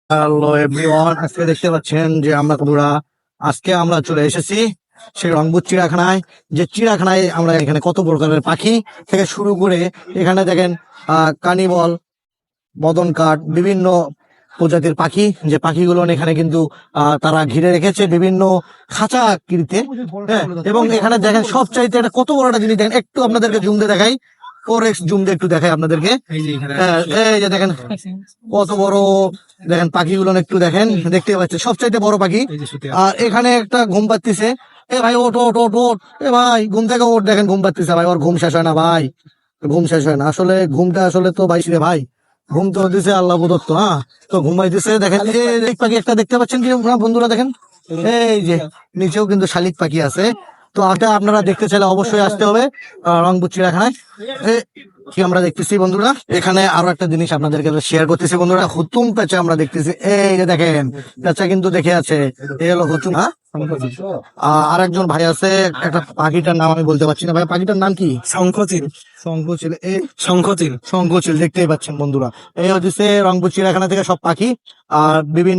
Hello everyone, আজকে দেখতে পাচ্ছেন যে আজকে আমরা চলে এসেছি সেই রংপুর চিড়িয়াখানায়। যে চিড়িয়াখানায় আমরা এখানে কত প্রকারের পাখি থেকে শুরু করে এখানে দেখেন কানিবল, মদন কাঠ, বিভিন্ন প্রজাতির পাখি, যে পাখিগুলো এখানে কিন্তু তারা ঘিরে রেখেছে বিভিন্ন খাঁচা আকৃতিতে। হ্যাঁ, এবং এখানে দেখেন সবচাইতে এটা কত বড় একটা জিনিস, দেখেন একটু আপনাদেরকে জুম দিয়ে দেখাই, জুম দিয়ে একটু দেখাই আপনাদেরকে। হ্যাঁ, এই যে দেখেন কত বড়, দেখেন পাখিগুলো একটু দেখেন, দেখতে পাচ্ছেন সবচাইতে বড় পাখি। আর এখানে একটা ঘুম পাচ্ছিছে, এ ভাই ওঠ ওঠ ওঠ ওঠ, এ ভাই ঘুম থেকে ওঠ, দেখেন ঘুম পাচ্ছিছে ভাই, ওর ঘুম শেষ হয় না ভাই, ঘুম শেষ হয় না। আসলে ঘুমটা আসলে তো বাইশ রে ভাই, ঘুম তো দিছে আল্লাহ প্রদত্ত। হ্যাঁ, তো ঘুমাইতেছে। দেখেন এই পাখি একটা দেখতে পাচ্ছেন কি বন্ধুরা, দেখেন এই যে নিচেও কিন্তু শালিক পাখি আছে। তো এটা আপনারা দেখতে চাইলে অবশ্যই আসতে হবে রংপুর চিড়িয়াখানায়। কি আমরা দেখতেছি বন্ধুরা, এখানে আরো একটা জিনিস আপনাদেরকে শেয়ার করতেছি বন্ধুরা, হুতুম পেঁচা আমরা দেখতেছি। এই যে দেখেন পেঁচা কিন্তু দেখে আছে, এই হলো হুতুম। হ্যাঁ, আর একজন ভাই আছে, একটা পাখিটার নাম আমি বলতে পারছি না ভাই, পাখিটার নাম কি? শঙ্খচিল। শঙ্খচিল। এই শঙ্খচিল শঙ্খচিল দেখতেই পাচ্ছেন বন্ধুরা, এই হচ্ছে রংপুর চিড়িয়াখানা থেকে সব পাখি আর বিভিন্ন